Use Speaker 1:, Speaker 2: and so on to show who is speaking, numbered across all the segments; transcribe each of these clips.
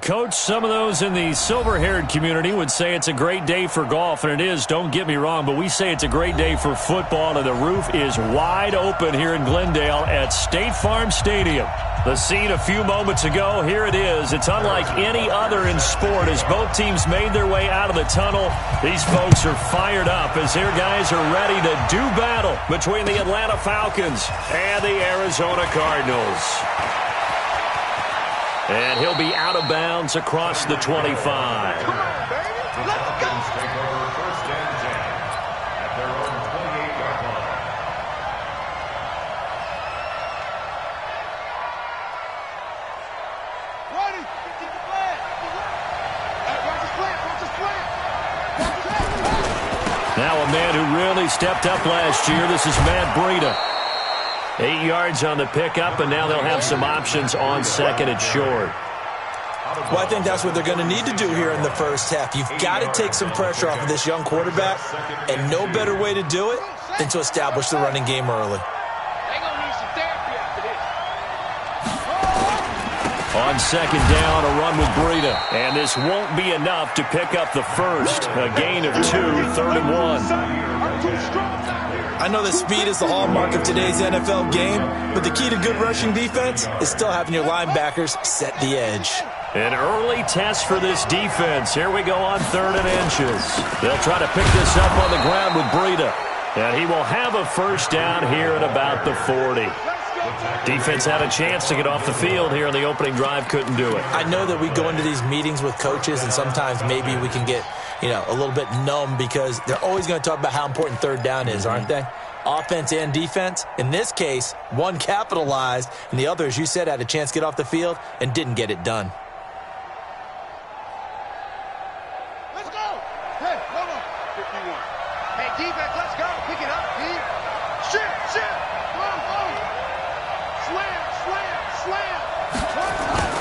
Speaker 1: Coach, some of those in the silver-haired community would say it's a great day for golf, and it is, don't get me wrong, but we say it's a great day for football, and the roof is wide open here in Glendale at State Farm Stadium. The scene a few moments ago, here it is. It's unlike any other in sport as both teams made their way out of the tunnel. These folks are fired up as their guys are ready to do battle between the Atlanta Falcons and the Arizona Cardinals. And he'll be out of bounds across the 25.
Speaker 2: Come on, baby. Let's go. Take over first and 10 at their own 28-yard line. Ready. Get the flag. Hey, watch the slant. Watch the slant.
Speaker 1: Now a man who really stepped up last year. This is Matt Breida. 8 yards on the pickup, and now they'll have some options on second and short.
Speaker 3: Well, I think that's what they're going to need to do here in the first half. You've got to take some pressure off of this young quarterback, and no better way to do it than to establish the running game early.
Speaker 2: They're going to need some therapy after this.
Speaker 1: On second down, a run with Breida. And this won't be enough to pick up the first. A gain of 2, 3rd and 1.
Speaker 3: I know that speed is the hallmark of today's NFL game, but the key to good rushing defense is still having your linebackers set the edge.
Speaker 1: An early test for this defense. Here we go on 3rd and inches. They'll try to pick this up on the ground with Breida. And he will have a first down here at about the 40. Defense had a chance to get off the field here on the opening drive, couldn't do it.
Speaker 3: I know that we go into these meetings with coaches, and sometimes maybe we can get, a little bit numb because they're always going to talk about how important 3rd down is, aren't they? Offense and defense. In this case, one capitalized, and the other, as you said, had a chance to get off the field and didn't get it done.
Speaker 2: Let's go. Hey, hold on. 51. Hey, defense, let's go. Pick it up, D. Shit. Slam.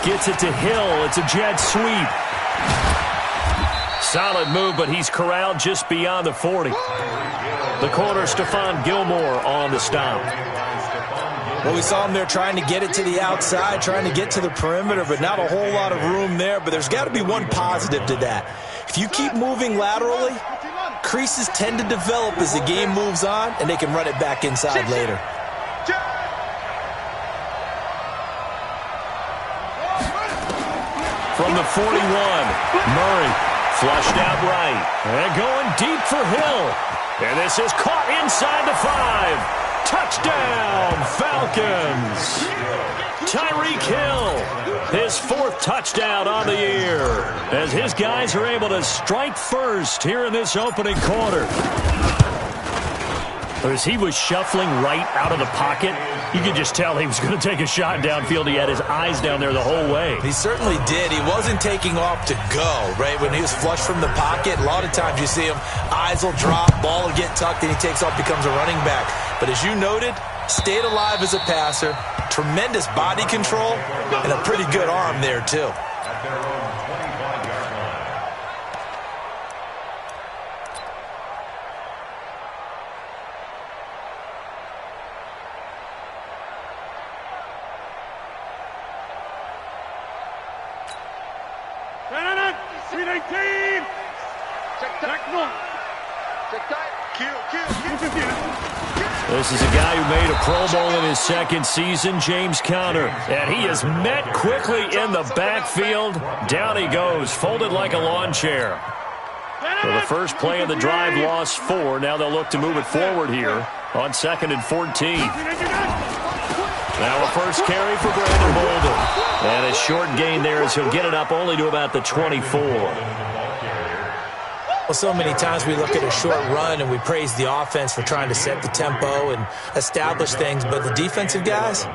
Speaker 1: Gets it to Hill. It's a jet sweep. Solid move, but he's corralled just beyond the 40. The corner, Stephon Gilmore, on the stop.
Speaker 3: Well, we saw him there trying to get it to the outside, trying to get to the perimeter, but not a whole lot of room there. But there's got to be one positive to that. If you keep moving laterally, creases tend to develop as the game moves on, and they can run it back inside later.
Speaker 1: From the 41, Murray flushed out right. And going deep for Hill. And this is caught inside the 5. Touchdown, Falcons. Tyreek Hill, his 4th touchdown on the year, as his guys are able to strike first here in this opening quarter. As he was shuffling right out of the pocket, you could just tell he was going to take a shot downfield. He had his eyes down there the whole way.
Speaker 3: He certainly did. He wasn't taking off to go, right? When he was flushed from the pocket, a lot of times you see him, eyes will drop, ball will get tucked, and he takes off, becomes a running back. But as you noted, stayed alive as a passer, tremendous body control, and a pretty good arm there, too.
Speaker 2: At their own 25-yard line.
Speaker 1: This is a guy who made a Pro Bowl in his 2nd season, James Conner. And he is met quickly in the backfield. Down he goes, folded like a lawn chair. So the first play of the drive lost 4. Now they'll look to move it forward here on 2nd and 14. Now a first carry for Brandon Bolden. And a short gain there as he'll get it up only to about the 24.
Speaker 3: Well, so many times we look at a short run and we praise the offense for trying to set the tempo and establish things, but the defensive guys,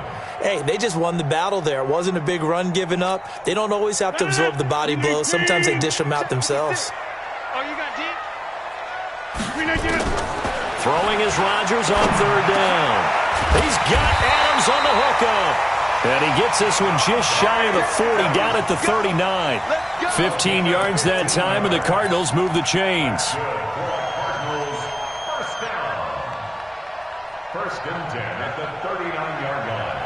Speaker 3: hey, they just won the battle there. It wasn't a big run given up. They don't always have to absorb the body blows. Sometimes they dish them out themselves.
Speaker 1: Throwing is Rodgers on 3rd down. He's got Adams on the hookup. And he gets this one just shy of the 40, down at the 39. 15 yards that time, and the Cardinals move the chains.
Speaker 2: First and 10 at the 39-yard line.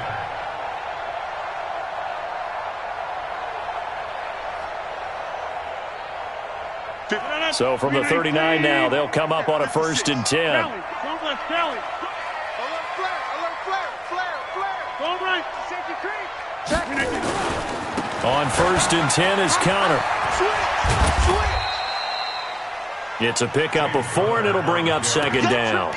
Speaker 1: So from the 39 now, they'll come up on a 1st and 10. On 1st and 10 is counter. It's a pickup of 4, and it'll bring up 2nd down.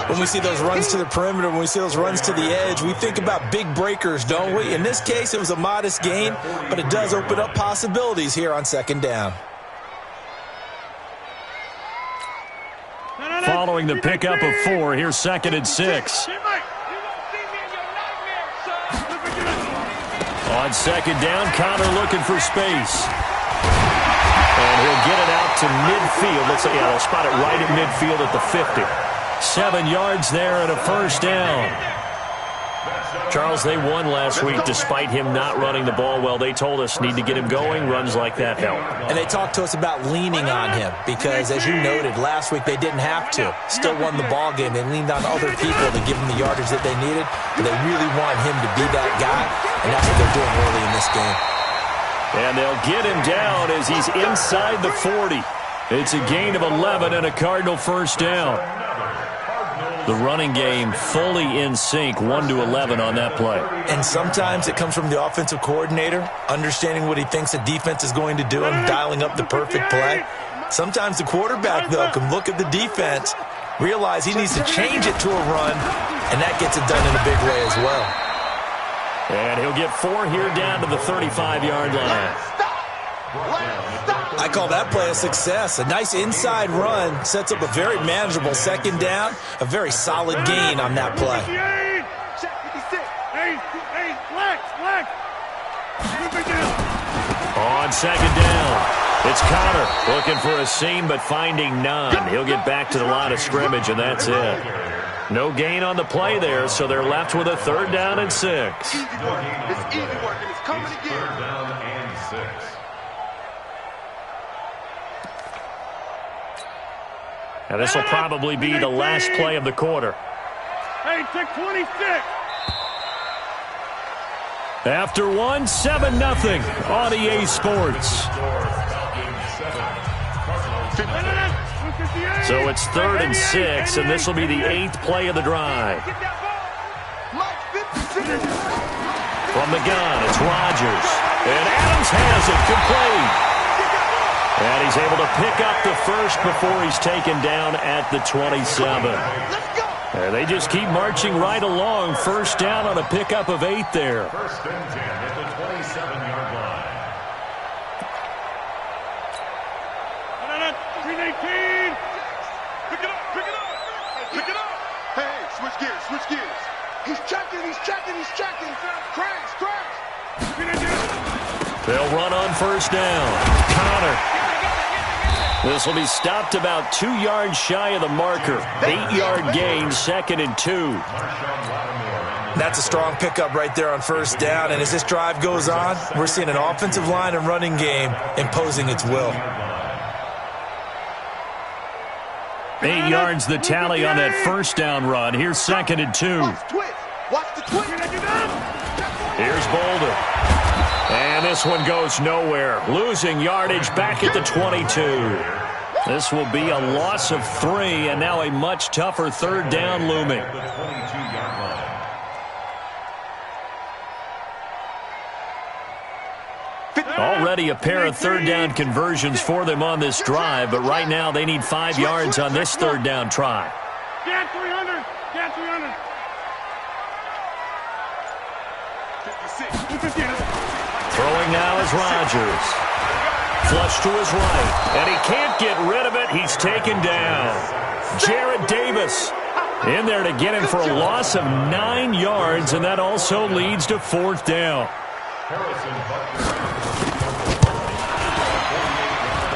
Speaker 3: When we see those runs to the perimeter, when we see those runs to the edge, we think about big breakers, don't we? In this case, it was a modest gain, but it does open up possibilities here on 2nd down.
Speaker 1: Following the pickup of 4, here's 2nd and 6. On 2nd down, Connor looking for space. And he'll get it out to midfield. Looks like, they'll spot it right at midfield at the 50. 7 yards there and a 1st down. Charles, they won last week despite him not running the ball well. They told us need to get him going. Runs like that help.
Speaker 3: And they talked to us about leaning on him because, as you noted, last week they didn't have to. Still won the ball game. They leaned on other people to give him the yardage that they needed, but they really want him to be that guy, and that's what they're doing early in this game.
Speaker 1: And they'll get him down as he's inside the 40. It's a gain of 11 and a Cardinal 1st down. The running game fully in sync, 1-11 on that play.
Speaker 3: And sometimes it comes from the offensive coordinator, understanding what he thinks the defense is going to do and dialing up the perfect play. Sometimes the quarterback, though, can look at the defense, realize he needs to change it to a run, and that gets it done in a big way as well.
Speaker 1: And he'll get 4 here down to the 35-yard line.
Speaker 3: I call that play a success. A nice inside run sets up a very manageable 2nd down, a very solid gain on that play.
Speaker 1: On 2nd down, it's Connor looking for a seam but finding none. He'll get back to the line of scrimmage, and that's it. No gain on the play there, so they're left with a 3rd down and 6.
Speaker 2: Easy work. It's easy work, and it's coming again.
Speaker 4: 3rd down and 6.
Speaker 1: Now this will probably be the last play of the quarter.
Speaker 5: Hey, take 26.
Speaker 1: After 1, 7-0 on EA Sports. So it's 3rd and 6, and this will be the 8th play of the drive. From the gun, it's Rodgers. And Adams has it, complete. And he's able to pick up the 1st before he's taken down at the 27. And they just keep marching right along. 1st down on a pickup of 8 there.
Speaker 4: 1st and 10 at the 27-yard line.
Speaker 5: 319.
Speaker 2: Pick it up, pick it up. Pick it up. Hey, switch gears, switch gears. He's checking, he's checking, he's checking. Crash, crash.
Speaker 1: They'll run on 1st down. Connor. This will be stopped about 2 yards shy of the marker. 8-yard gain, 2nd and 2.
Speaker 3: That's a strong pickup right there on 1st down, and as this drive goes on, we're seeing an offensive line and running game imposing its will.
Speaker 1: 8 yards the tally on that 1st down run. Here's 2nd and 2.
Speaker 2: Watch the twist. Watch the twist.
Speaker 1: Here's Boulder. And this one goes nowhere. Losing yardage back at the 22. This will be a loss of 3, and now a much tougher 3rd down looming. Already a pair of 3rd down conversions for them on this drive, but right now they need 5 yards on this 3rd down try.
Speaker 5: Get 300. Get 300.
Speaker 2: 56.
Speaker 1: Throwing now is Rodgers. Flush to his right, and he can't get rid of it. He's taken down. Jarrett Davis in there to get him for a loss of 9 yards, and that also leads to 4th down.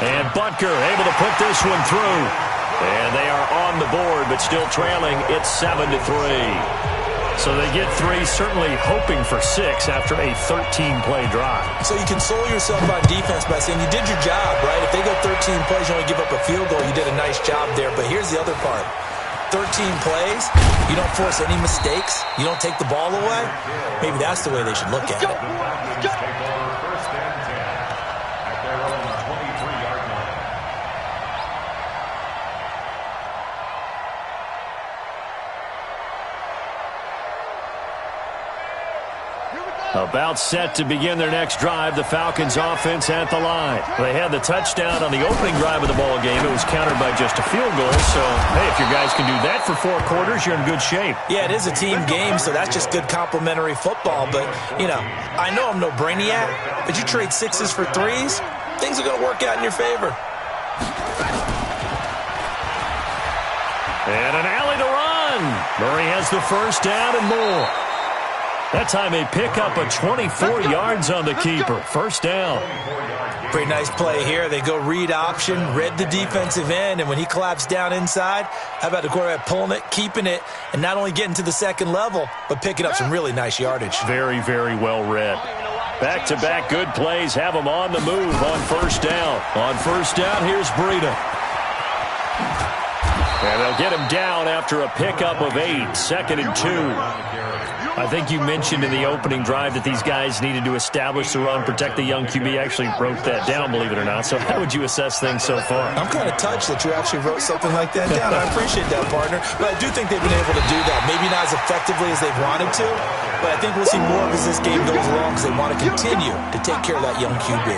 Speaker 1: And Butker able to put this one through. And they are on the board, but still trailing. It's 7-3. So they get 3, certainly hoping for 6 after a 13-play drive.
Speaker 3: So you console yourself on defense by saying you did your job, right? If they go 13 plays, you only give up a field goal, you did a nice job there. But here's the other part. 13 plays, you don't force any mistakes, you don't take the ball away. Maybe that's the way they should look at it.
Speaker 1: About set to begin their next drive, the Falcons offense at the line. They had the touchdown on the opening drive of the ball game. It was countered by just a field goal. So, hey, if your guys can do that for 4 quarters, you're in good shape.
Speaker 3: Yeah, it is a team game, so that's just good complimentary football. But, you know, I know I'm no brainiac, but you trade 6s for 3s, things are going to work out in your favor.
Speaker 1: And an alley to run. Murray has the first down and more. That time they pick up a 24 yards on the keeper. First down.
Speaker 3: Pretty nice play here. They go read option, read the defensive end, and when he collapsed down inside, how about the quarterback pulling it, keeping it, and not only getting to the second level, but picking up some really nice yardage.
Speaker 1: Very, very well read. Back-to-back good plays have them on the move on first down. On first down, here's Breida. And they'll get him down after a pickup of 8, 2nd and 2. I think you mentioned in the opening drive that these guys needed to establish the run, protect the young QB. Actually wrote that down, believe it or not. So how would you assess things so far?
Speaker 3: I'm kind of touched that you actually wrote something like that down. I appreciate that, partner. But I do think they've been able to do that. Maybe not as effectively as they've wanted to, but I think we'll see more of as this game goes along because they want to continue to take care of that young QB.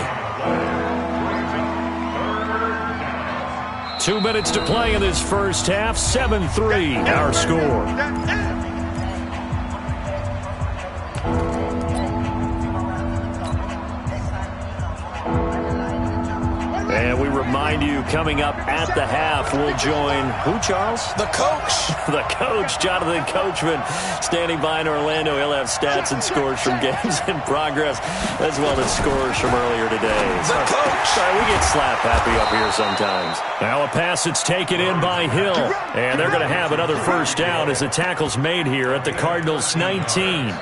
Speaker 1: 2 minutes to play in this first half. 7-3 our score. And we remind you, coming up at the half, we'll join who, Charles?
Speaker 3: The coach.
Speaker 1: The coach, Jonathan Coachman, standing by in Orlando. He'll have stats and scores from games in progress, as well as scores from earlier today.
Speaker 3: The coach.
Speaker 1: Sorry, we get slap happy up here sometimes. Now a pass that's taken in by Hill. And they're going to have another first down as the tackle's made here at the Cardinals' 19.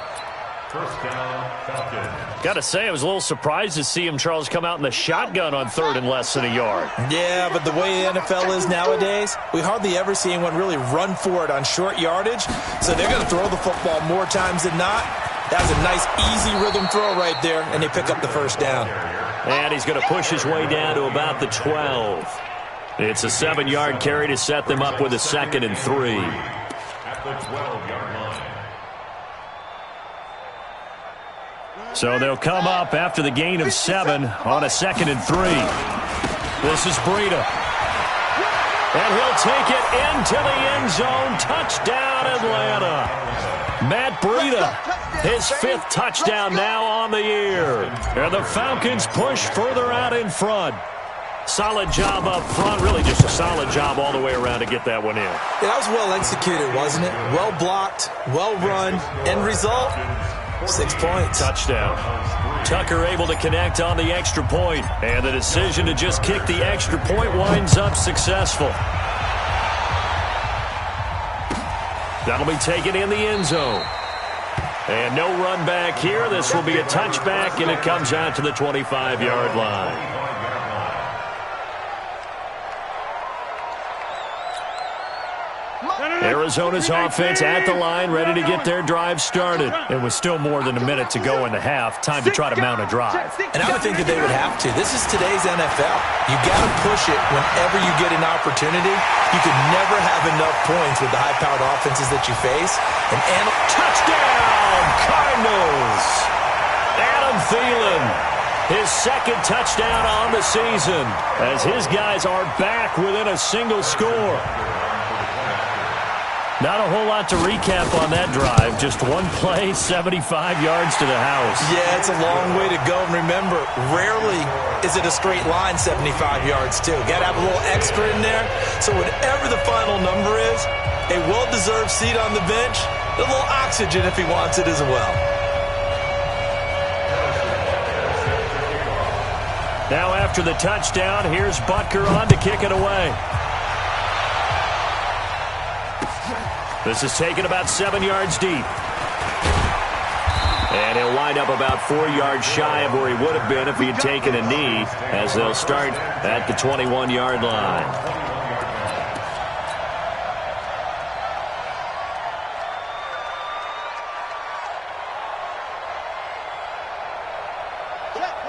Speaker 4: First down, Falcons.
Speaker 1: Got to say, I was a little surprised to see him, Charles, come out in the shotgun on 3rd and less than a yard.
Speaker 3: Yeah, but the way the NFL is nowadays, we hardly ever see anyone really run for it on short yardage. So they're going to throw the football more times than not. That was a nice, easy rhythm throw right there, and they pick up the first down.
Speaker 1: And he's going to push his way down to about the 12. It's a 7-yard carry to set them up with a 2nd and 3.
Speaker 4: At the 12-yard line.
Speaker 1: So they'll come up after the gain of 7 on a 2nd and 3. This is Breida. And he'll take it into the end zone. Touchdown, Atlanta. Matt Breida, his 5th touchdown now on the year. And the Falcons push further out in front. Solid job up front. Really just a solid job all the way around to get that one in.
Speaker 3: Yeah, that was well executed, wasn't it? Well blocked, well run. End result, 6 points.
Speaker 1: Touchdown. Tucker able to connect on the extra point. And the decision to just kick the extra point winds up successful. That'll be taken in the end zone. And no run back here. This will be a touchback, and it comes out to the 25-yard line. Arizona's offense at the line, ready to get their drive started. And with still more than a minute to go in the half, time to try to mount a drive.
Speaker 3: And I would think that they would have to. This is today's NFL. You got to push it whenever you get an opportunity. You can never have enough points with the high-powered offenses that you face. And touchdown, Cardinals! Adam Thielen, his 2nd touchdown on the season, as his guys are back within a single score. Not a whole lot to recap on that drive. Just one play, 75 yards to the house. Yeah, it's a long way to go. And remember, rarely is it a straight line 75 yards, too. Got to have a little extra in there. So whatever the final number is, a well-deserved seat on the bench, a little oxygen if he wants it as well.
Speaker 1: Now after the touchdown, here's Butker on to kick it away. This is taken about 7 yards deep. And he'll wind up about 4 yards shy of where he would have been if he had taken a knee, as they'll start at the 21-yard line.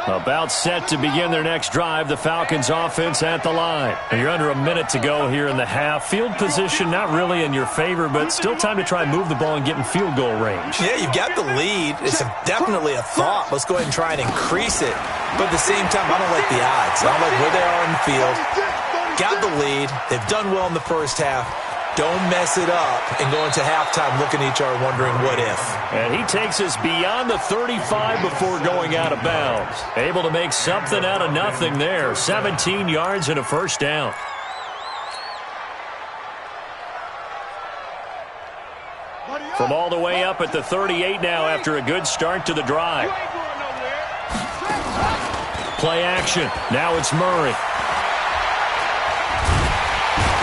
Speaker 1: About set to begin their next drive, the Falcons offense at the line. And you're under a minute to go here in the half. Field position not really in your favor, but still time to try and move the ball and get in field goal range.
Speaker 3: Yeah, you've got the lead. It's definitely a thought. Let's go ahead and try and increase it. But at the same time, I don't like the odds. I don't like where they are in the field. Got the lead. They've done well in the first half. Don't mess it up and go into halftime looking at each other wondering what if.
Speaker 1: And he takes us beyond the 35 before going out of bounds. Able to make something out of nothing there. 17 yards and a first down. From all the way up at the 38 now after a good start to the drive. Play action. Now it's Murray.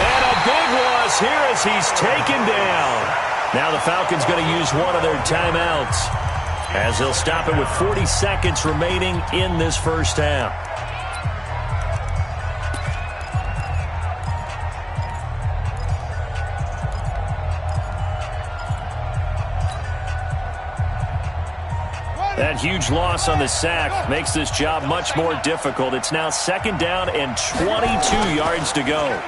Speaker 1: And a big loss here as he's taken down. Now the Falcons going to use one of their timeouts as they'll stop it with 40 seconds remaining in this first half. That huge loss on the sack makes this job much more difficult. It's now second down and 22 yards to go.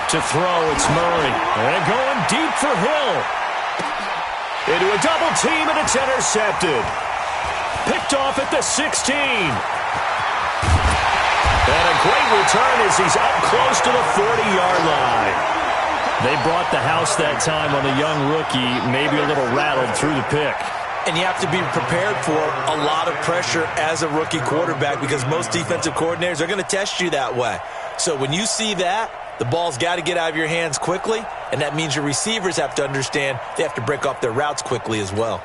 Speaker 1: To throw, it's Murray. And going deep for Hill. Into a double team, and it's intercepted. Picked off at the 16. And a great return as he's up close to the 40-yard line. They brought the house that time on the young rookie, maybe a little rattled through the pick.
Speaker 3: And you have to be prepared for a lot of pressure as a rookie quarterback because most defensive coordinators are going to test you that way. So when you see that, the ball's got to get out of your hands quickly, and that means your receivers have to understand they have to break off their routes quickly as well.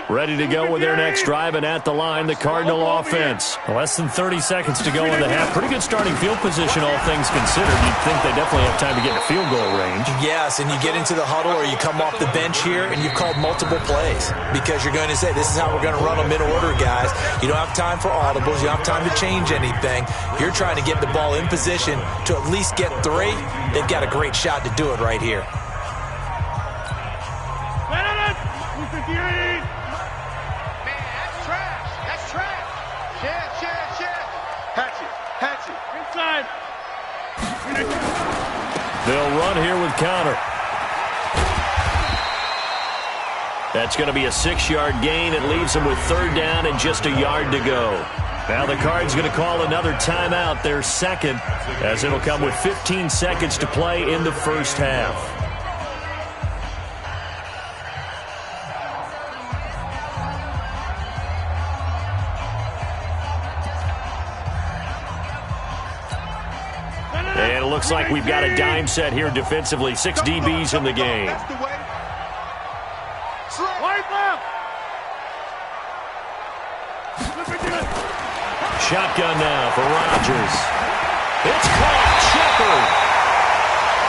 Speaker 1: Ready to go with their next drive, and at the line, the Cardinal offense. Less than 30 seconds to go in the half. Pretty good starting field position, all things considered. You'd think they definitely have time to get in field goal range.
Speaker 3: Yes, and you get into the huddle or you come off the bench here, and you've called multiple plays because you're going to say, this is how we're going to run them in order, guys. You don't have time for audibles. You don't have time to change anything. You're trying to get the ball in position to at least get 3. They've got a great shot to do it right here.
Speaker 5: Inside.
Speaker 1: They'll run here with Connor. That's going to be a 6-yard gain. It leaves them with third down and just a yard to go. Now the Cards going to call another timeout, their second, as it'll come with 15 seconds to play in the first half. And it looks like we've got a dime set here defensively. 6 DBs in the game. Shotgun now for Rodgers. It's caught. Shepard.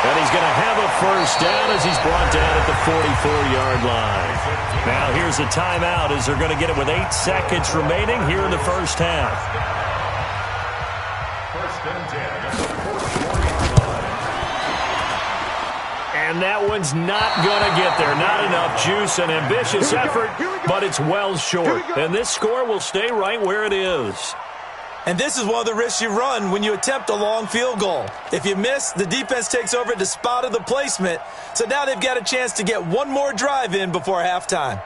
Speaker 1: And he's going to have a first down as he's brought down at the 44-yard line. Now here's a timeout as they're going to get it with 8 seconds remaining here in the first half.
Speaker 4: First and 10 at the 44-yard line.
Speaker 1: And that one's not going to get there. Not enough juice, an ambitious effort, but it's well short. And this score will stay right where it is.
Speaker 3: And this is one of the risks you run when you attempt a long field goal. If you miss, the defense takes over at the spot of the placement. So now they've got a chance to get one more drive in before halftime.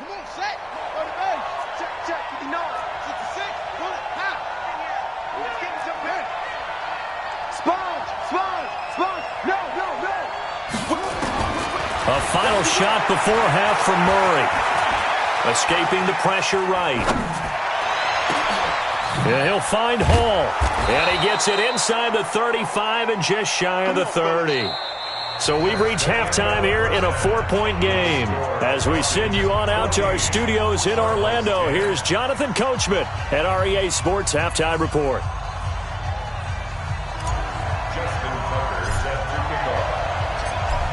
Speaker 2: Come on, set. Go to base. Check. 59. 66. Pull it. Now. Let's get this up here. Sponge. No.
Speaker 1: A final shot before half from Murray. Escaping the pressure right. Yeah, he'll find Hall. And he gets it inside the 35 and just shy of the 30. So we've reached halftime here in a 4-point game. As we send you on out to our studios in Orlando, here's Jonathan Coachman at REA Sports Halftime Report.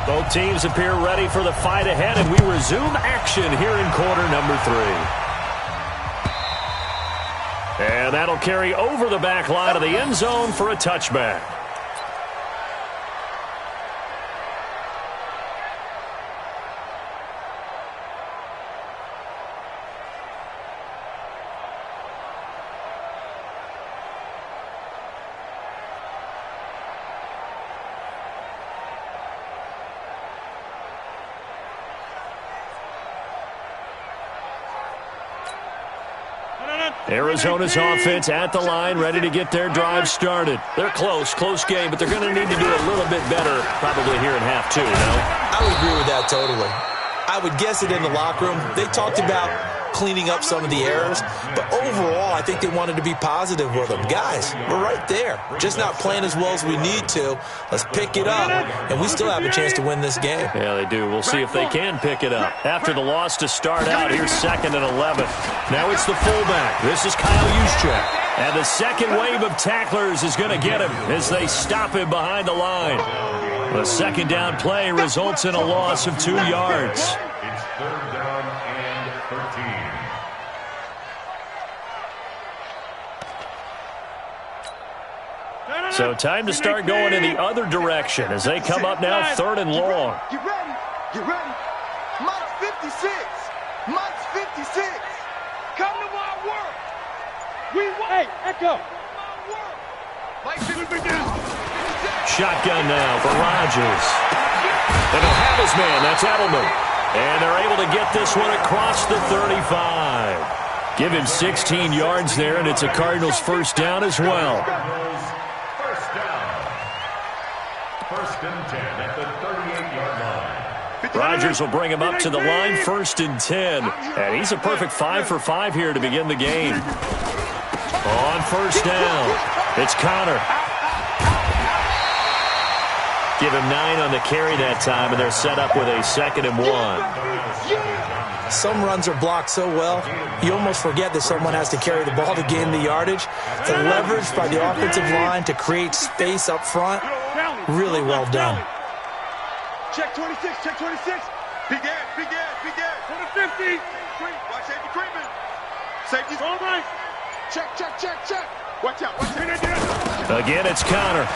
Speaker 1: Both teams appear ready for the fight ahead, and we resume action here in quarter number 3. And that'll carry over the back line of the end zone for a touchback. Arizona's offense at the line, ready to get their drive started. They're close game, but they're going to need to do a little bit better probably here in half two, no?
Speaker 3: I would agree with that totally. I would guess it in the locker room. They talked about cleaning up some of the errors, but overall, I think they wanted to be positive with them. Guys, we're right there. Just not playing as well as we need to. Let's pick it up, and we still have a chance to win this game.
Speaker 1: Yeah, they do. We'll see if they can pick it up. After the loss to start out, here's 2nd and 11. Now it's the fullback. This is Kyle Juszczyk. And the second wave of tacklers is going to get him as they stop him behind the line. The second down play results in a loss of 2 yards.
Speaker 4: It's 3rd down and 13.
Speaker 1: So time to start going in the other direction as they come up now 3rd and long.
Speaker 2: Get ready. Get ready. Mike's 56. Mike's 56. Come to my work.
Speaker 5: Hey, Echo.
Speaker 2: Mike's 56.
Speaker 1: Shotgun now for Rodgers. And he'll have his man. That's Edelman. And they're able to get this one across the 35. Give him 16 yards there, and it's a Cardinals first down as well.
Speaker 4: First down. 1st and 10 at the 38-yard line.
Speaker 1: Rodgers will bring him up to the line, 1st and 10. And he's a perfect 5 for 5 here to begin the game. On 1st down, it's Connor. Give him 9 on the carry that time, and they're set up with a 2nd and 1.
Speaker 3: Some runs are blocked so well, you almost forget that someone has to carry the ball to gain the yardage. The leverage by the offensive line to create space up front, really well done.
Speaker 2: Check 26, check 26. Big ass, big ass, big ass.
Speaker 5: To the 50.
Speaker 2: Watch safety creeping. Safety's
Speaker 5: All right.
Speaker 2: check, check, check, check. Watch out, watch out.
Speaker 1: Again, it's Connor.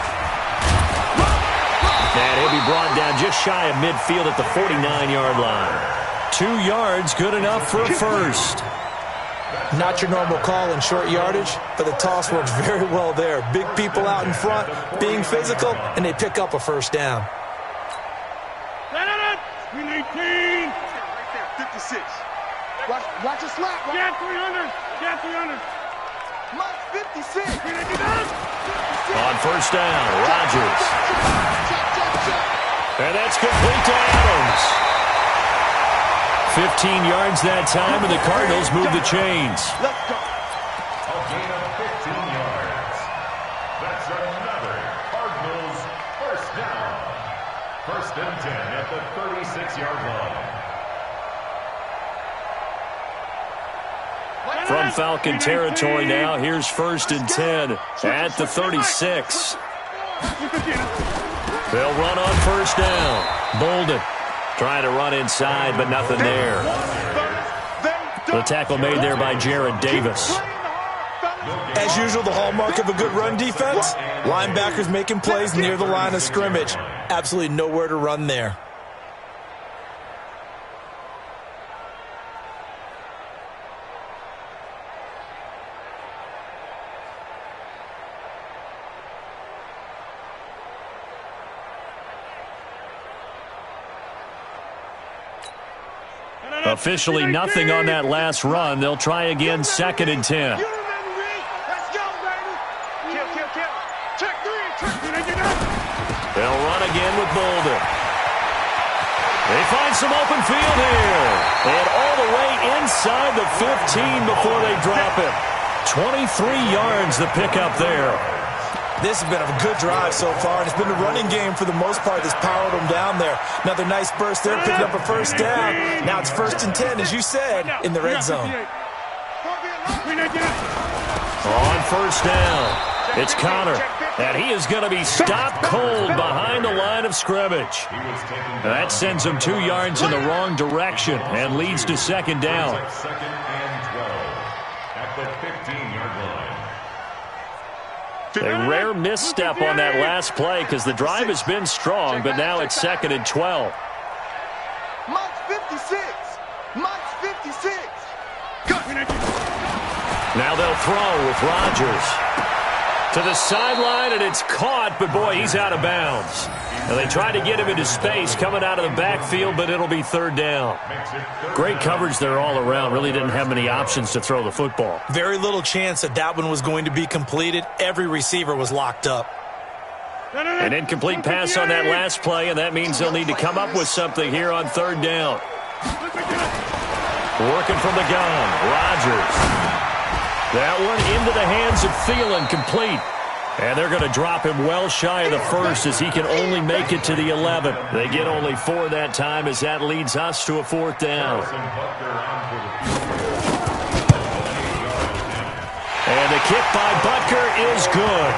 Speaker 1: And he'll be brought down just shy of midfield at the 49-yard line. 2 yards, good enough for a first.
Speaker 3: Not your normal call in short yardage, but the toss works very well there. Big people out in front, being physical, and they pick up a first down.
Speaker 5: 19.
Speaker 2: Right there, 56. Watch it slap.
Speaker 5: Get 300. Get 300.
Speaker 2: Mike's 56.
Speaker 1: On 1st down, Rodgers. And that's complete to Adams. 15 yards that time, and the Cardinals move the chains.
Speaker 2: Let's go.
Speaker 4: A gain of 15 yards. That's another Cardinals first down. 1st and 10 at the 36-yard line.
Speaker 1: From Falcon territory now, here's 1st and 10 at the 36. They'll run on 1st down. Bolden trying to run inside, but nothing there. The tackle made there by Jared Davis.
Speaker 3: As usual, the hallmark of a good run defense, linebackers making plays near the line of scrimmage. Absolutely nowhere to run there.
Speaker 1: Officially nothing on that last run. They'll try again, 2nd and 10.
Speaker 2: Let's go, baby. Kill. Check 3.
Speaker 1: They'll run again with Bolden. They find some open field here. And all the way inside the 15 before they drop it. 23 yards the pickup there.
Speaker 3: This has been a good drive so far, and it's been the running game for the most part that's powered them down there. Another nice burst there, picking up a first down. Now it's 1st and 10, as you said, in the red zone.
Speaker 1: On 1st down, it's Connor. And he is going to be stopped cold behind the line of scrimmage. That sends him 2 yards in the wrong direction and leads to 2nd down.
Speaker 4: 2nd and 12 at the 15-yard line.
Speaker 1: A rare misstep on that last play because the drive has been strong, but now it's 2nd and 12.
Speaker 2: Mike's 56. Mike's 56.
Speaker 1: Now they'll throw with Rodgers. To the sideline, and it's caught, but boy, he's out of bounds. And they tried to get him into space coming out of the backfield, but it'll be third down. Great coverage there all around. Really didn't have many options to throw the football.
Speaker 3: Very little chance that that one was going to be completed. Every receiver was locked up.
Speaker 1: An incomplete pass on that last play, and that means they'll need to come up with something here on third down. Working from the gun, Rodgers. That one into the hands of Thielen, complete. And they're going to drop him well shy of the first as he can only make it to the 11. They get only 4 that time as that leads us to a fourth down. And the kick by Butker is good.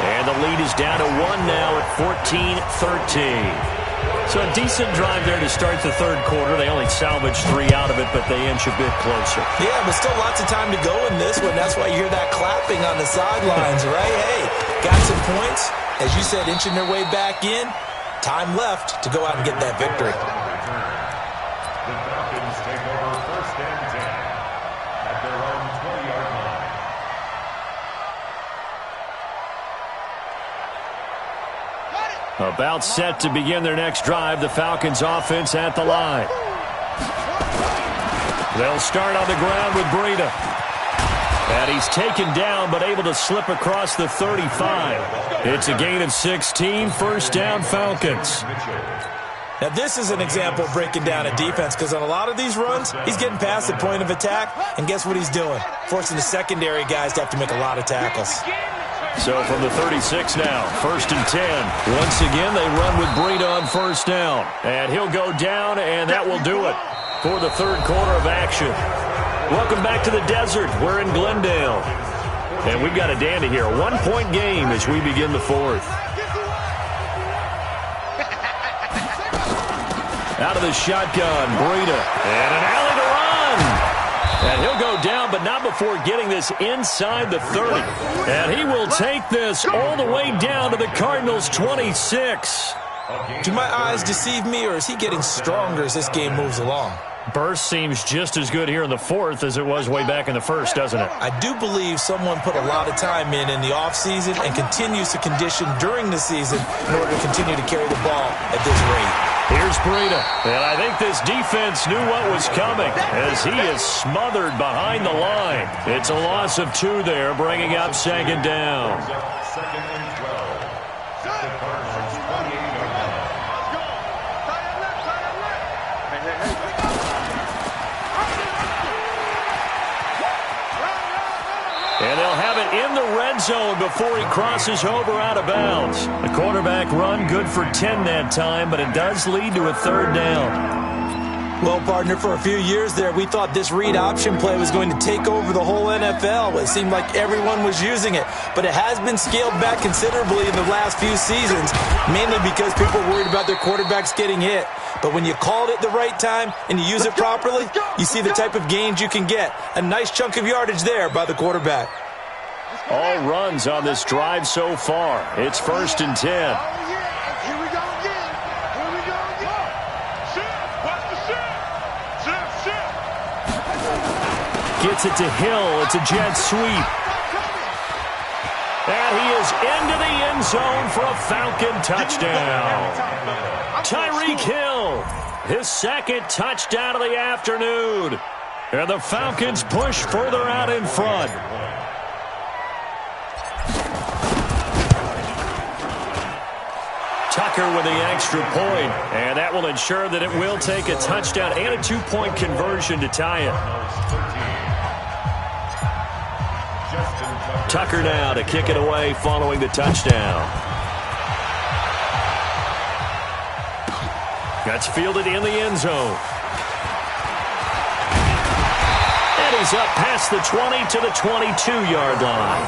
Speaker 1: And the lead is down to 1 now at 14-13. So a decent drive there to start the third quarter. They only salvaged 3 out of it, but they inch a bit closer.
Speaker 3: Yeah, but still lots of time to go in this one. That's why you hear that clapping on the sidelines, right? Hey, got some points. As you said, inching their way back in. Time left to go out and get that victory.
Speaker 4: The Falcons take over first and 10 at their own 20-yard line.
Speaker 1: About set to begin their next drive, the Falcons offense at the line. They'll start on the ground with Breida. And he's taken down but able to slip across the 35. It's a gain of 16, first down Falcons.
Speaker 3: Now this is an example of breaking down a defense because on a lot of these runs, he's getting past the point of attack, and guess what he's doing? Forcing the secondary guys to have to make a lot of tackles.
Speaker 1: So from the 36 now, first and 10. Once again, they run with Breida on first down. And he'll go down, and that will do it for the third quarter of action. Welcome back to the desert. We're in Glendale. And we've got a dandy here. A 1-point game as we begin the fourth. Out of the shotgun, Breida. And an alley to run. And he'll go down, but not before getting this inside the 30. And he will take this all the way down to the Cardinals' 26.
Speaker 3: Do my eyes deceive me, or is he getting stronger as this game moves along?
Speaker 1: Burst seems just as good here in the fourth as it was way back in the first, doesn't it?
Speaker 3: I do believe someone put a lot of time in the offseason and continues to condition during the season in order to continue to carry the ball at this rate.
Speaker 1: Here's Breida, and I think this defense knew what was coming as he is smothered behind the line. It's a loss of 2 there, bringing up second down.
Speaker 4: Second and 12. The Cardinals 28-yard line.
Speaker 1: And they'll have it in the red zone before he crosses over out of bounds. The quarterback run good for 10 that time, but it does lead to a third down.
Speaker 3: Well, partner, for a few years there, we thought this read option play was going to take over the whole NFL. It seemed like everyone was using it, but it has been scaled back considerably in the last few seasons, mainly because people are worried about their quarterbacks getting hit. But when you call it at the right time and you use it properly, you see the type of gains you can get. A nice chunk of yardage there by the quarterback.
Speaker 1: All runs on this drive so far. It's first and 10.
Speaker 2: Here we go again. Here we go again. Shift. Watch the shift. Shift.
Speaker 1: Gets it to Hill. It's a jet sweep. And he is into the end zone for a Falcon touchdown. Tyreek Hill, his second touchdown of the afternoon. And the Falcons push further out in front. Tucker with the extra point, and that will ensure that it will take a touchdown and a 2-point conversion to tie it. Tucker now to kick it away following the touchdown. That's fielded in the end zone. And he's up past the 20 to the 22-yard line.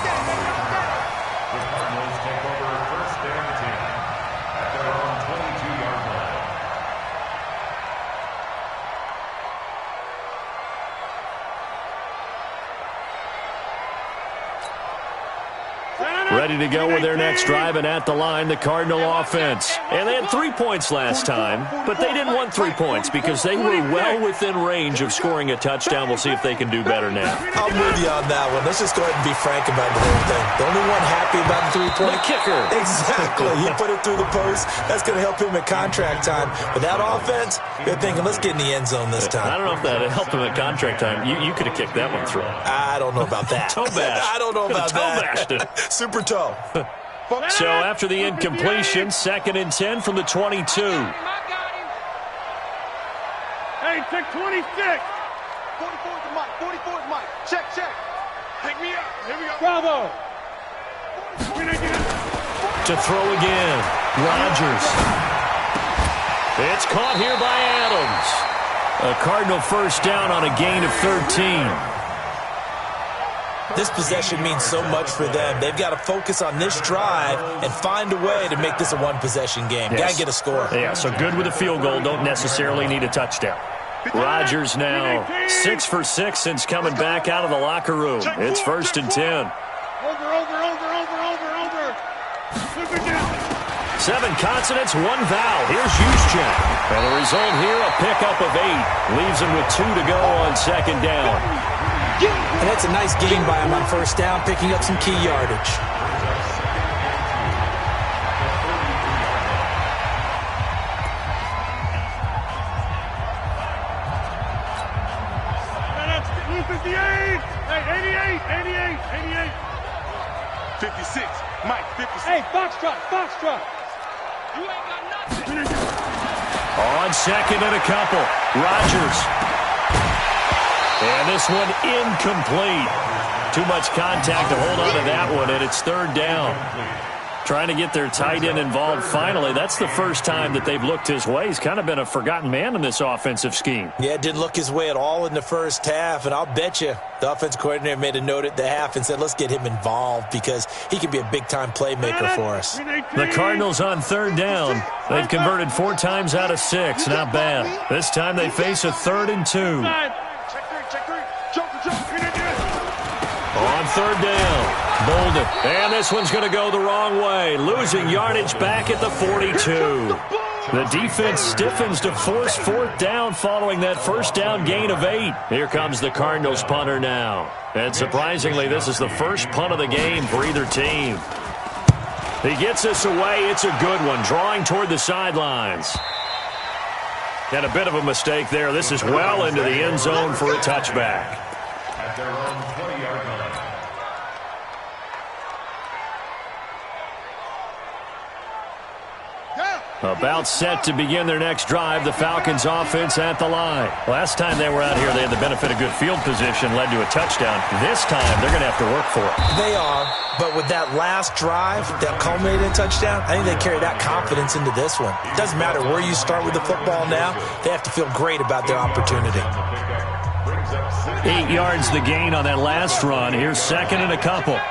Speaker 1: ready to go with their next drive, and at the line, the Cardinal offense. And they had 3 points last time, but they didn't want 3 points because they were well within range of scoring a touchdown. We'll see if they can do better now.
Speaker 3: I'm with you on that one. Let's just go ahead and be frank about the whole thing. The only one happy about the 3-point.
Speaker 1: The kicker.
Speaker 3: Exactly. He put it through the post. That's going to help him at contract time. But that offense, they're thinking, let's get in the end zone this time.
Speaker 1: I don't know if that helped him at contract time. You could have kicked that one through.
Speaker 3: I don't know about that.
Speaker 1: Toe bash.
Speaker 3: I don't know about that.
Speaker 1: Toe
Speaker 3: Super toe.
Speaker 1: So after the incompletion, 2nd and 10 from the 22.
Speaker 5: Hey, check 26.
Speaker 2: 44 to Mike. 44 to Mike. Check, check. Take me up. Here we go.
Speaker 5: Bravo.
Speaker 1: To throw again. Rodgers. It's caught here by Adams. A Cardinal first down on a gain of 13.
Speaker 3: This possession means so much for them. They've got to focus on this drive and find a way to make this a one-possession game.
Speaker 1: Yes.
Speaker 3: Got to get a score.
Speaker 1: Yeah, so good with a field goal. Don't necessarily need a touchdown. Rodgers now 6 for 6 since coming back out of the locker room. It's 1st and 10.
Speaker 5: Over.
Speaker 1: 7 consonants, 1 vowel. Here's Juszczyk. And the result here, a pickup of 8. Leaves him with 2 to go on 2nd down.
Speaker 3: And that's a nice gain by him on 1st down, picking up some key yardage.
Speaker 5: Hey, 88.
Speaker 2: 56. Mike, 56.
Speaker 5: Hey, Foxtrot. You ain't got nothing.
Speaker 1: On 2nd and a couple. Rodgers. And this one incomplete. Too much contact to hold on to that one, and it's 3rd down. Trying to get their tight end involved finally. That's the first time that they've looked his way. He's kind of been a forgotten man in this offensive scheme.
Speaker 3: Yeah, it didn't look his way at all in the first half, and I'll bet you the offense coordinator made a note at the half and said, let's get him involved because he can be a big-time playmaker for us.
Speaker 1: The Cardinals on 3rd down. They've converted 4 times out of 6. Not bad. This time they face a 3rd and 2.
Speaker 2: Check 3. Jump.
Speaker 1: On 3rd down, Bolden. And this one's going to go the wrong way. Losing yardage back at the 42. The defense stiffens to force 4th down following that 1st down gain of 8. Here comes the Cardinals punter now. And surprisingly, this is the first punt of the game for either team. He gets this away. It's a good one, drawing toward the sidelines. And a bit of a mistake there. This is well into the end zone for a touchback.
Speaker 4: At their own 20-yard line.
Speaker 1: About set to begin their next drive, the Falcons offense at the line. Last time they were out here, they had the benefit of good field position, led to a touchdown. This time, they're going to have to work for it.
Speaker 3: They are, but with that last drive that culminated in a touchdown, I think they carry that confidence into this one. It doesn't matter where you start with the football now, they have to feel great about their opportunity.
Speaker 1: 8 yards the gain on that last run. Here's 2nd and a couple.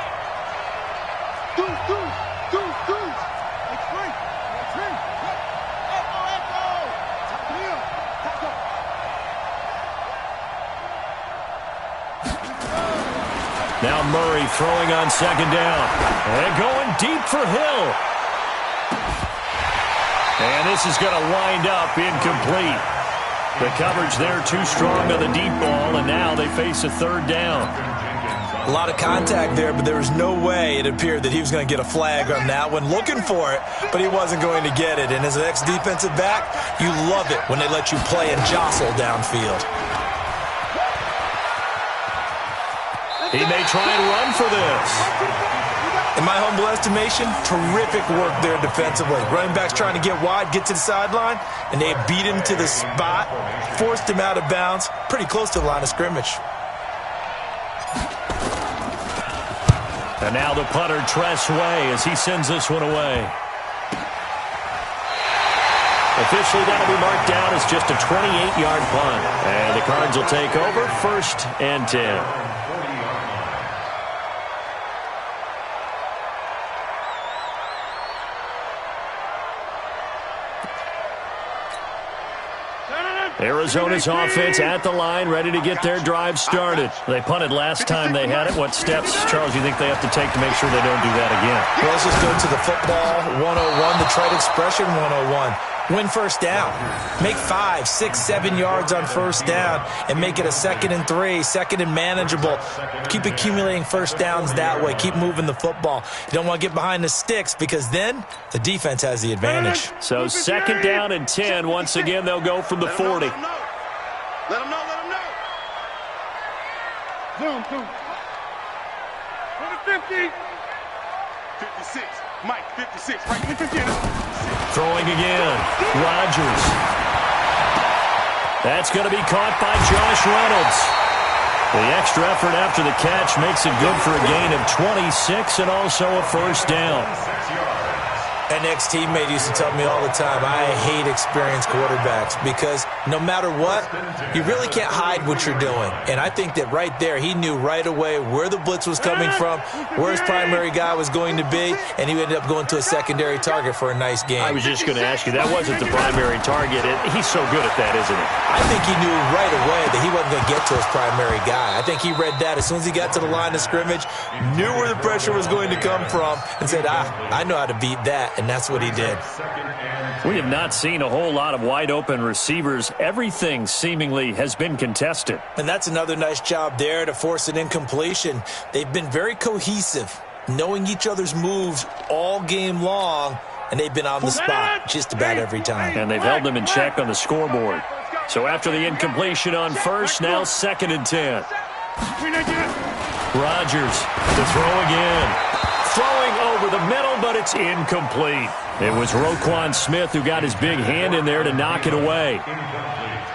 Speaker 1: Now Murray throwing on 2nd down. And going deep for Hill. And this is going to wind up incomplete. The coverage there too strong on the deep ball, and now they face a 3rd down.
Speaker 3: A lot of contact there, but there was no way it appeared that he was going to get a flag on that one. Looking for it, but he wasn't going to get it. And as an ex-defensive back, you love it when they let you play and jostle downfield.
Speaker 1: He may try and run for this.
Speaker 3: In my humble estimation, terrific work there defensively. Running back's trying to get wide, get to the sideline, and they beat him to the spot, forced him out of bounds, pretty close to the line of scrimmage.
Speaker 1: And now the punter, Tress Way, as he sends this one away. Officially, that'll be marked down as just a 28-yard punt. And the Cards will take over, 1st and 10. Arizona's offense at the line, ready to get their drive started. They punted last time they had it. What steps, Charles, do you think they have to take to make sure they don't do that again?
Speaker 3: Well, let's just go to the football 101, the trade expression 101. Win first down. Make 5, 6, 7 yards on first down and make it a 2nd and 3, 2nd and manageable. Keep accumulating first downs that way. Keep moving the football. You don't want to get behind the sticks because then the defense has the advantage.
Speaker 1: So 2nd down and 10. Once again, they'll go from the 40.
Speaker 2: Let them know. Let them know.
Speaker 5: Zoom. For the 50.
Speaker 2: 56. Mike, 56. Right, 50.
Speaker 1: Throwing again. Rodgers. That's going to be caught by Josh Reynolds. The extra effort after the catch makes it good for a gain of 26 and also a first down.
Speaker 3: An ex-teammate used to tell me all the time, I hate experienced quarterbacks because no matter what, you really can't hide what you're doing. And I think that right there, he knew right away where the blitz was coming from, where his primary guy was going to be, and he ended up going to a secondary target for a nice game.
Speaker 1: I was just going to ask you, that wasn't the primary target. He's so good at that, isn't he?
Speaker 3: I think he knew right away that he wasn't going to get to his primary guy. I think he read that as soon as he got to the line of scrimmage, knew where the pressure was going to come from, and said, I know how to beat that. And that's what he did.
Speaker 1: We have not seen a whole lot of wide-open receivers. Everything seemingly has been contested.
Speaker 3: And that's another nice job there to force an incompletion. They've been very cohesive, knowing each other's moves all game long, and they've been on the spot just about every time.
Speaker 1: And they've held them in check on the scoreboard. So after the incompletion on first, now 2nd and 10. Rodgers to throw again. Throwing over the middle, but it's incomplete. It was Roquan Smith who got his big hand in there to knock it away.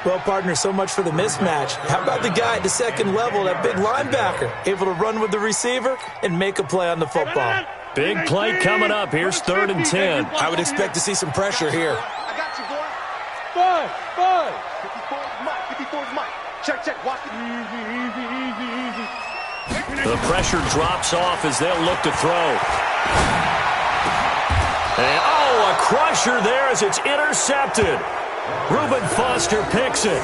Speaker 3: Well, partner, so much for the mismatch. How about the guy at the second level, that big linebacker, able to run with the receiver and make a play on the football?
Speaker 1: Big play coming up. Here's 3rd and 10.
Speaker 3: I would expect to see some pressure here.
Speaker 2: I got you, boy.
Speaker 5: 5.
Speaker 2: 54's Mike. 54's Mike. Check. Watch it.
Speaker 5: Easy.
Speaker 1: The pressure drops off as they'll look to throw. And, a crusher there as it's intercepted. Reuben Foster picks it.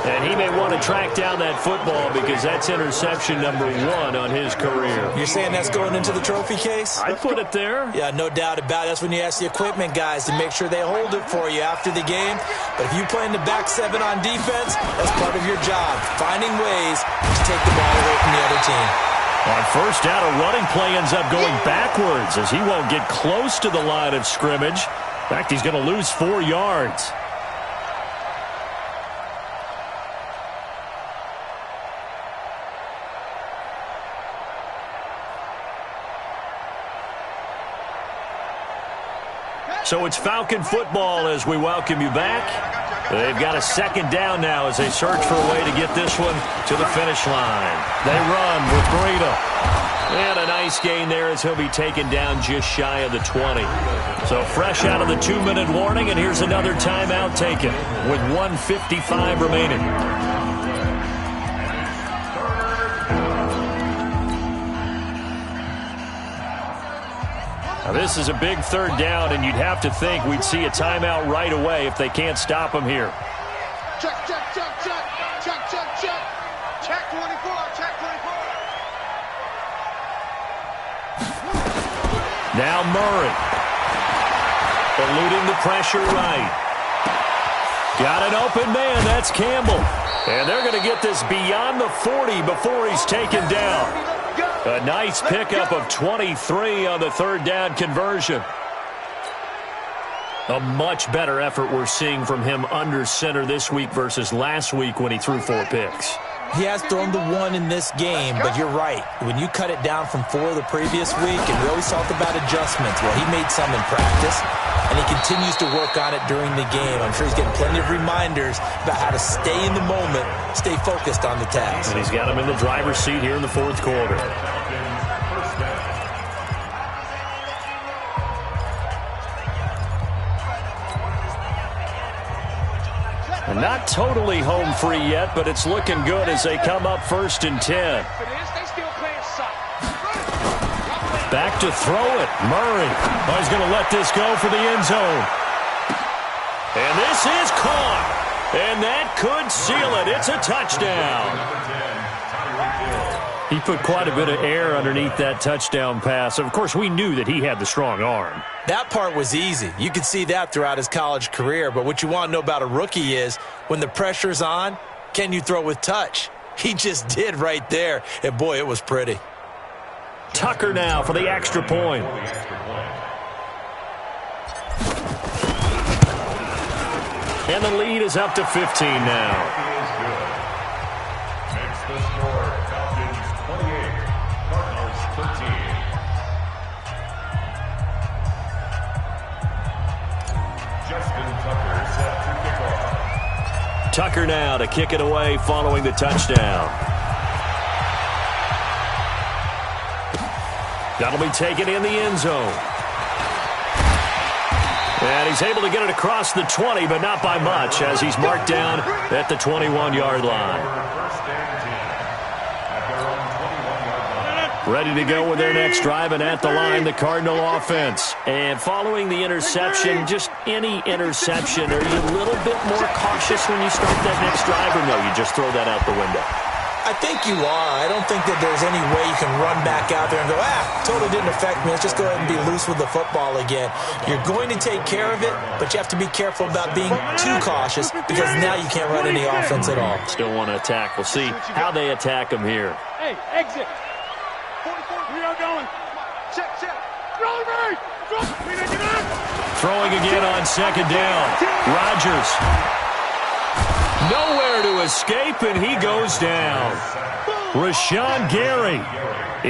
Speaker 1: And he may want to track down that football because that's interception number 1 on his career.
Speaker 3: You're saying that's going into the trophy case?
Speaker 1: I'd put it there.
Speaker 3: Yeah, no doubt about it. That's when you ask the equipment guys to make sure they hold it for you after the game. But if you play in the back 7 on defense, that's part of your job, finding ways to take the ball away from the other team.
Speaker 1: On first down, a running play ends up going backwards as he won't get close to the line of scrimmage. In fact, he's going to lose 4 yards. So it's Falcon football as we welcome you back. They've got a 2nd down now as they search for a way to get this one to the finish line. They run with Breida. And a nice gain there as he'll be taken down just shy of the 20. So fresh out of the 2-minute warning, and here's another timeout taken with 1:55 remaining. Now this is a big 3rd down, and you'd have to think we'd see a timeout right away if they can't stop him here.
Speaker 2: Check. Check 24.
Speaker 1: Now Murray. Eluding the pressure right. Got an open man. That's Campbell. And they're going to get this beyond the 40 before he's taken down. A nice pickup of 23 on the 3rd down conversion. A much better effort we're seeing from him under center this week versus last week when he threw 4 picks.
Speaker 3: He has thrown the 1 in this game, but you're right. When you cut it down from 4 the previous week, and we always talk about adjustments, well, he made some in practice, and he continues to work on it during the game. I'm sure he's getting plenty of reminders about how to stay in the moment, stay focused on the task.
Speaker 1: And he's got him in the driver's seat here in the 4th quarter. And not totally home free yet, but it's looking good as they come up 1st and 10. Back to throw it. Murray. He's going to let this go for the end zone. And this is caught. And that could seal it. It's a touchdown. He put quite a bit of air underneath that touchdown pass. Of course, we knew that he had the strong arm.
Speaker 3: That part was easy. You could see that throughout his college career. But what you want to know about a rookie is when the pressure's on, can you throw with touch? He just did right there. And, boy, it was pretty.
Speaker 1: Tucker now for the extra point. And the lead is up to 15 now. Tucker now to kick it away following the touchdown. That'll be taken in the end zone. And he's able to get it across the 20, but not by much, as he's marked down at the 21-yard line. Ready to go with their next drive, and at the line, the Cardinal offense. And following the interception, just any interception, are you a little bit more cautious when you start that next drive, or no, you just throw that out the window?
Speaker 3: I think you are. I don't think that there's any way you can run back out there and go, totally didn't affect me. Let's just go ahead and be loose with the football again. You're going to take care of it, but you have to be careful about being too cautious because now you can't run any offense at all.
Speaker 1: Still want to attack. We'll see how they attack him here.
Speaker 5: Hey, exit. 44, we are going. Check.
Speaker 1: Throwing again on second down. Rodgers. Nowhere to escape, and he goes down. Rashawn Gary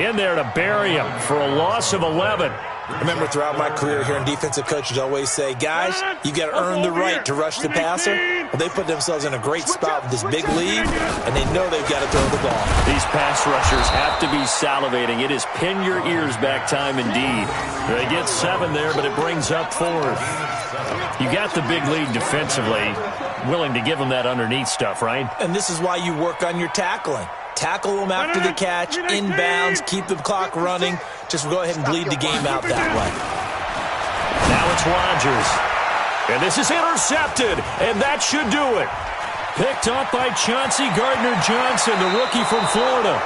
Speaker 1: in there to bury him for a loss of 11.
Speaker 3: I remember throughout my career hearing defensive coaches always say, guys, you got to earn the right to rush the passer. Well, they put themselves in a great spot with this big lead, and they know they've got to throw the ball.
Speaker 1: These pass rushers have to be salivating. It is pin your ears back time indeed. They get 7 there, but it brings up 4th. You got the big lead defensively, willing to give them that underneath stuff, right?
Speaker 3: And this is why you work on your tackling. Tackle them after the catch, inbounds, keep the clock running. Just go ahead and bleed the game out that way.
Speaker 1: Now it's Rodgers. And this is intercepted, and that should do it. Picked up by Chauncey Gardner-Johnson, the rookie from Florida.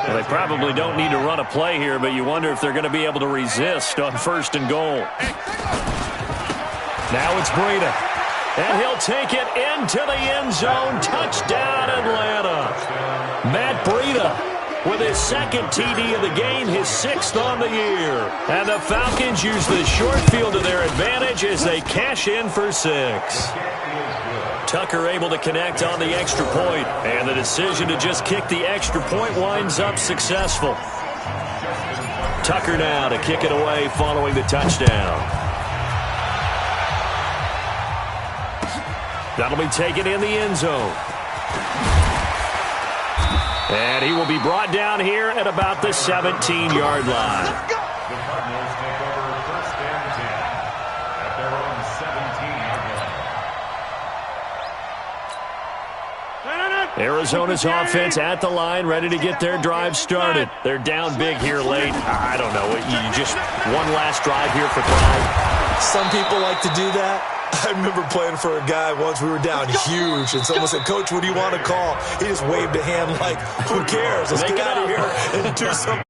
Speaker 1: Well, they probably don't need to run a play here, but you wonder if they're going to be able to resist on 1st and goal. Now it's Breida. And he'll take it into the end zone. Touchdown, Atlanta. Matt Breida with his 2nd TD of the game, his 6th on the year. And the Falcons use the short field to their advantage as they cash in for 6. Tucker able to connect on the extra point, and the decision to just kick the extra point winds up successful. Tucker now to kick it away following the touchdown. That'll be taken in the end zone. And he will be brought down here at about the 17-yard line.
Speaker 4: The Cardinals take over 1st and 10 at their own 17-yard line.
Speaker 1: Arizona's offense at the line, ready to get their drive started. They're down big here late. I don't know. You just one last drive here for pride.
Speaker 3: Some people like to do that. I remember playing for a guy once. We were down huge, and someone said, Coach, what do you want to call? He just waved a hand like, who cares? Let's get out of here and do something.